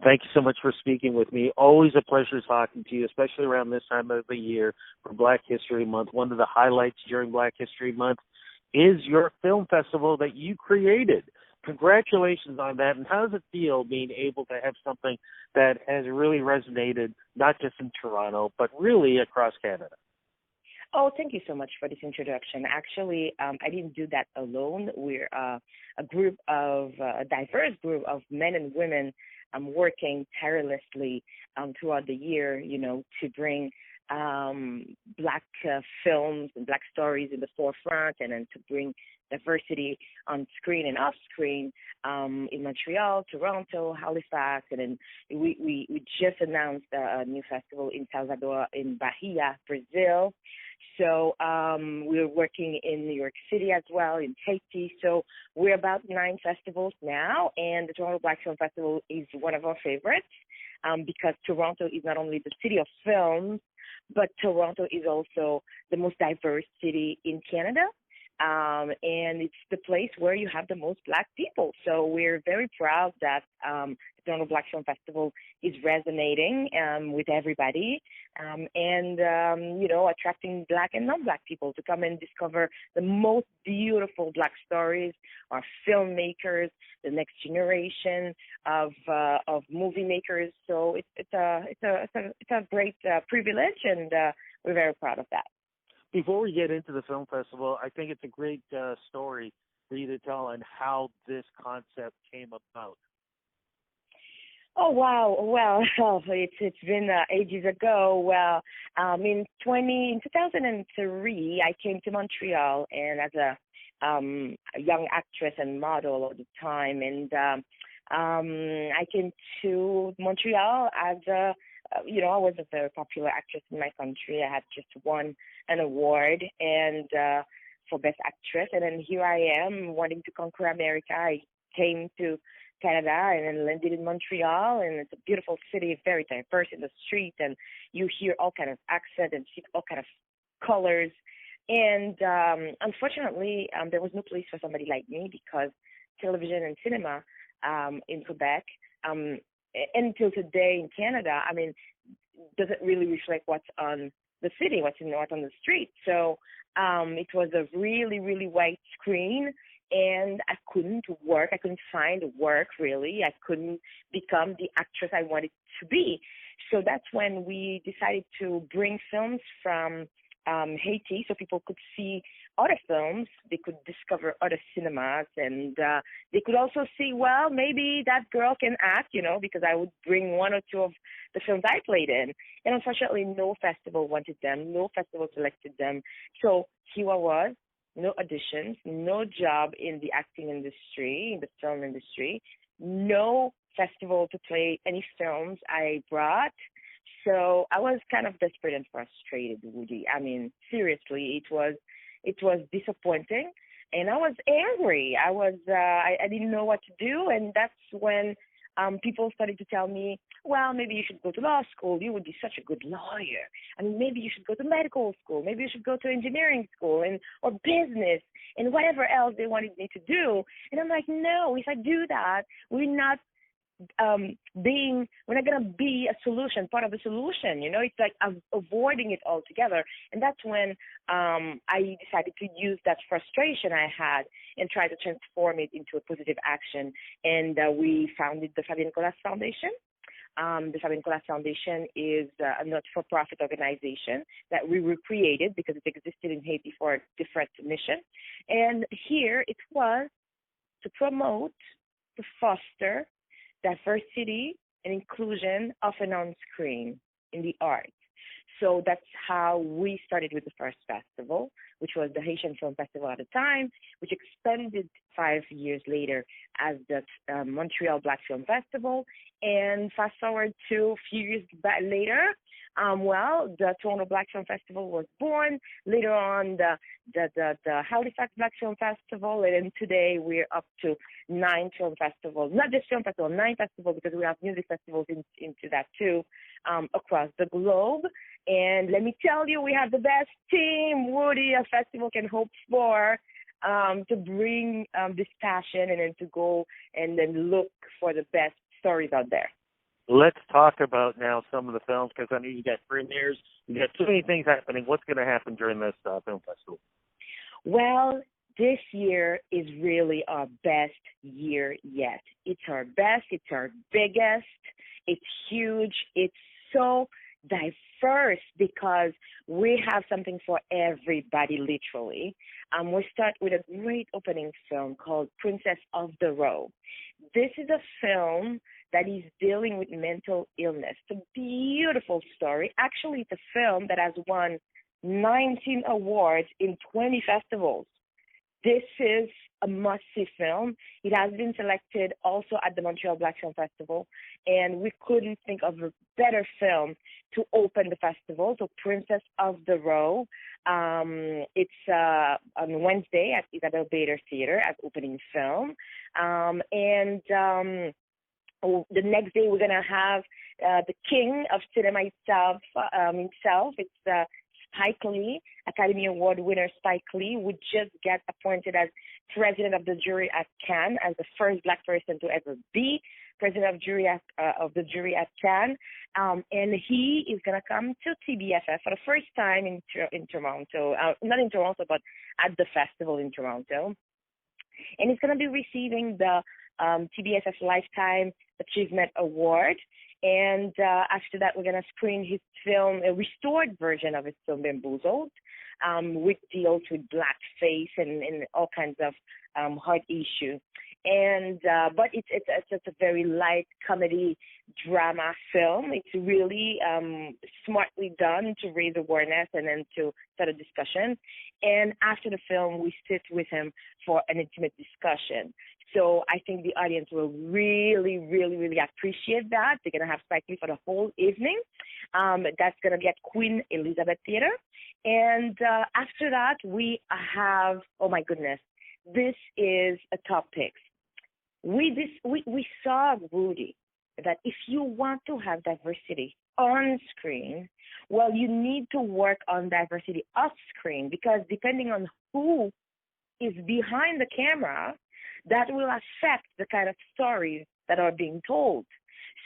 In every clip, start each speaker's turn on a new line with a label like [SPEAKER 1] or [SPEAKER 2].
[SPEAKER 1] Thank you so much for speaking with me. Always a pleasure talking to you, especially around this time of the year for Black History Month. One of the highlights during Black History Month is your film festival that you created. Congratulations on that. And how does it feel being able to have something that has really resonated, not just in Toronto, but really across Canada?
[SPEAKER 2] Oh, thank you so much for this introduction. Actually, I didn't do that alone. We're a diverse group of men and women working tirelessly throughout the year, to bring black films and black stories in the forefront, and then to bring diversity on screen and off screen in Montreal, Toronto, Halifax, and then we just announced a new festival in Salvador, in Bahia, Brazil. So we're working in New York City as well, in Haiti. So we're about 9 festivals now, and the Toronto Black Film Festival is one of our favorites because Toronto is not only the city of films, but Toronto is also the most diverse city in Canada. And it's the place where you have the most black people. So we're very proud that the Toronto Black Film Festival is resonating with everybody attracting black and non-black people to come and discover the most beautiful black stories, our filmmakers, the next generation of movie makers. So it's a great privilege, and we're very proud of that.
[SPEAKER 1] Before we get into the film festival, I think it's a great story for you to tell on how this concept came about.
[SPEAKER 2] Oh, wow. Well, it's been ages ago. Well, in 2003, I came to Montreal, and as a young actress and model at the time, and I came to Montreal as I was a very popular actress in my country. I had just won an award and for Best Actress, and then here I am wanting to conquer America. I came to Canada and then landed in Montreal, and it's a beautiful city, very diverse in the street, and you hear all kind of accent and see all kind of colors. And unfortunately, there was no place for somebody like me because television and cinema in Quebec, until today in Canada, doesn't really reflect what's on the city, what's on the street. So it was a really, really white screen, and I couldn't work. I couldn't find work, really. I couldn't become the actress I wanted to be. So that's when we decided to bring films from Haiti so people could see other films. They could discover other cinemas, and they could also see, well, maybe that girl can act, because I would bring one or two of the films I played in. And unfortunately, no festival wanted them. No festival selected them. So here I was, no auditions, no job in the acting industry, in the film industry, no festival to play any films I brought. So I was kind of desperate and frustrated, Woody. Seriously, it was disappointing, and I was angry. I didn't know what to do, and that's when people started to tell me, well, maybe you should go to law school. You would be such a good lawyer. Maybe you should go to medical school. Maybe you should go to engineering school or business and whatever else they wanted me to do. And I'm like, no, if I do that, we're not going to be a solution, part of the solution. It's like avoiding it altogether. And that's when I decided to use that frustration I had and try to transform it into a positive action. And we founded the Fabienne Foundation. The Fabienne Foundation is a not-for-profit organization that we recreated because it existed in Haiti for a different mission. And here it was to promote, to foster diversity and inclusion of and on screen in the arts. So that's how we started with the first festival, which was the Haitian Film Festival at the time, which expanded 5 years later as the Montreal Black Film Festival. And fast forward to a few years later, the Toronto Black Film Festival was born. Later on, the Halifax Black Film Festival, and then today we're up to 9 film festivals. Not just film festival, 9 festivals, because we have music festivals into that too, across the globe. And let me tell you, we have the best team, Woody, a festival can hope for, to bring this passion and then to go and then look for the best stories out there.
[SPEAKER 1] Let's talk about now some of the films, because I know you got premieres, you got so many things happening. What's going to happen during this film festival?
[SPEAKER 2] Well, this year is really our best year yet. It's our best, it's our biggest, it's huge, it's so diverse because we have something for everybody, literally. We start with a great opening film called Princess of the Row. This is a film that is dealing with mental illness. It's a beautiful story. Actually, it's a film that has won 19 awards in 20 festivals. This is a must-see film. It has been selected also at the Montreal Black Film Festival, and we couldn't think of a better film to open the festival. So Princess of the Row, it's on Wednesday at Isabel Bader Theater as opening film. The next day we're going to have the king of cinema himself. It's Spike Lee, Academy Award winner Spike Lee, would just get appointed as president of the jury at Cannes, as the first Black person to ever be president of the jury at Cannes. And he is going to come to TBFF for the first time in Toronto, not in Toronto, but at the festival in Toronto. And he's going to be receiving the TBFF Lifetime Achievement Award. And after that, we're going to screen his film, a restored version of his film, Bamboozled, which deals with blackface and all kinds of hard issues. And but it's a very light comedy drama film. It's really smartly done to raise awareness and then to start a discussion. And after the film, we sit with him for an intimate discussion. So I think the audience will really, really, really appreciate that. They're going to have Spike Lee for the whole evening. That's going to be at Queen Elizabeth Theater. And after that, we have, oh my goodness, this is a top pick. We saw, Rudy, that if you want to have diversity on screen, well, you need to work on diversity off screen, because depending on who is behind the camera, that will affect the kind of stories that are being told.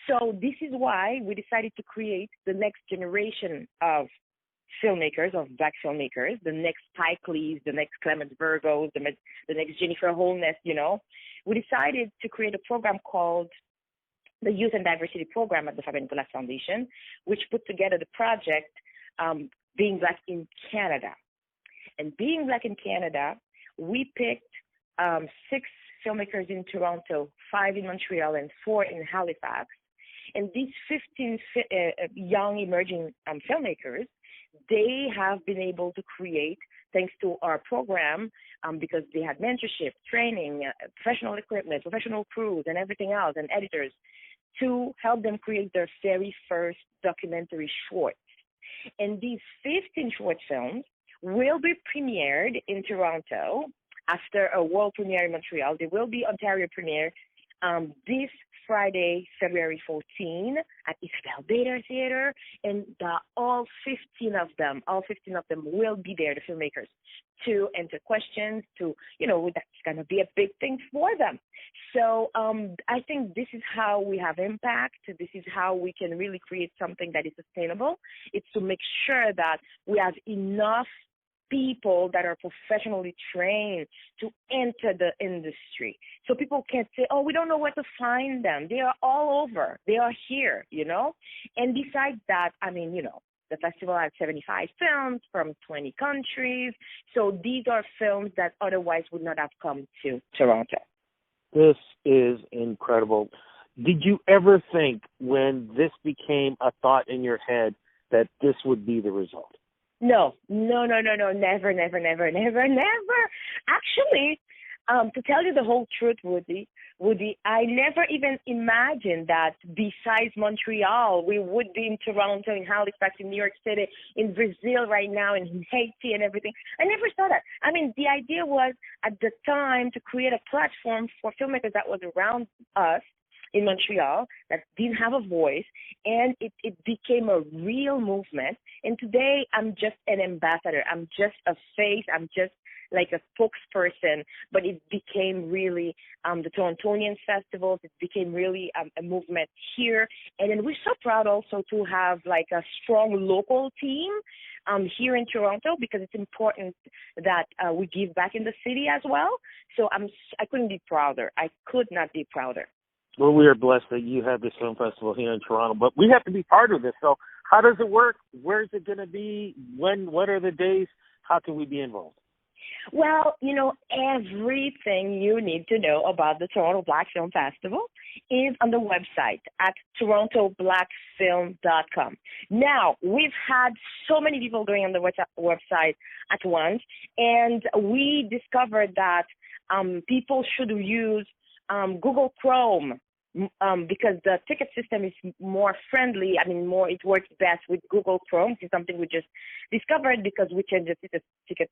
[SPEAKER 2] So this is why we decided to create the next generation of filmmakers, of Black filmmakers, the next Spike Lees, the next Clement Virgos, the next Jennifer Holness, We decided to create a program called the Youth and Diversity Program at the Fabienne Foundation, which put together the project Being Black in Canada. And Being Black in Canada, we picked 6 filmmakers in Toronto, 5 in Montreal, and 4 in Halifax. And these 15 young emerging filmmakers, they have been able to create, thanks to our program, because they had mentorship, training, professional equipment, professional crews, and everything else, and editors, to help them create their very first documentary shorts. And these 15 short films will be premiered in Toronto after a world premiere in Montreal. They will be Ontario premiere this Friday, February 14 at Isabel Bader Theater, and all 15 of them will be there, the filmmakers, to answer questions, that's going to be a big thing for them. So I think this is how we have impact. This is how we can really create something that is sustainable. It's to make sure that we have enough people that are professionally trained to enter the industry. So people can't say, oh, we don't know where to find them. They are all over. They are here, And besides that, the festival has 75 films from 20 countries. So these are films that otherwise would not have come to Toronto.
[SPEAKER 1] This is incredible. Did you ever think, when this became a thought in your head, that this would be the result?
[SPEAKER 2] No, never. Actually, to tell you the whole truth, Woody, I never even imagined that besides Montreal, we would be in Toronto, in Halifax, in New York City, in Brazil right now, in Haiti and everything. I never saw that. The idea was at the time to create a platform for filmmakers that was around us in Montreal that didn't have a voice, and it became a real movement. And today I'm just an ambassador. I'm just a face. I'm just like a spokesperson, but it became really the Torontonian festivals. It became really a movement here. And then we're so proud also to have like a strong local team here in Toronto, because it's important that we give back in the city as well. So I couldn't be prouder. I could not be prouder.
[SPEAKER 1] Well, we are blessed that you have this film festival here in Toronto, but we have to be part of this. So how does it work? Where's it going to be? When? What are the days? How can we be involved?
[SPEAKER 2] Well, everything you need to know about the Toronto Black Film Festival is on the website at torontoblackfilm.com. Now, we've had so many people going on the website at once, and we discovered that people should use Google Chrome because the ticket system is more friendly. It works best with Google Chrome. It's something we just discovered because we changed the ticket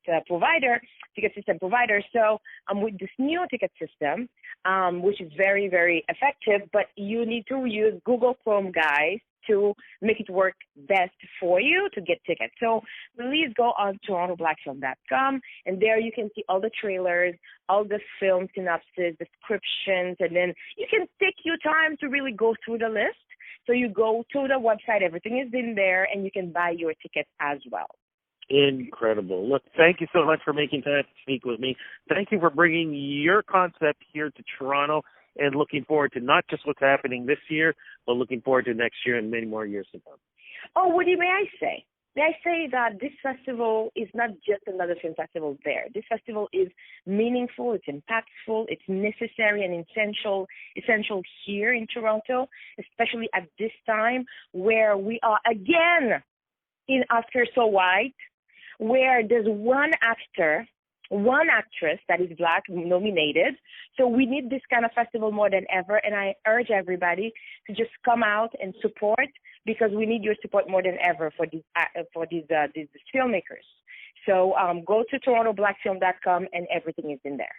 [SPEAKER 2] system provider. So with this new ticket system, which is very, very effective, but you need to use Google Chrome, guys, to make it work best for you to get tickets. So please go on torontoblackfilm.com, and there you can see all the trailers, all the film synopsis, descriptions, and then you can take your time to really go through the list. So you go to the website, everything is in there, and you can buy your tickets as well.
[SPEAKER 1] Incredible. Look, thank you so much for making time to speak with me. Thank you for bringing your concept here to Toronto, and looking forward to not just what's happening this year, but looking forward to next year and many more years to come.
[SPEAKER 2] Oh, Woody, may I say? May I say that this festival is not just another film festival there. This festival is meaningful, it's impactful, it's necessary and essential here in Toronto, especially at this time where we are again in Oscar So White, where there's one actress that is Black nominated. So we need this kind of festival more than ever, and I urge everybody to just come out and support, because we need your support more than ever for these filmmakers. So go to torontoblackfilm.com, and everything is in there.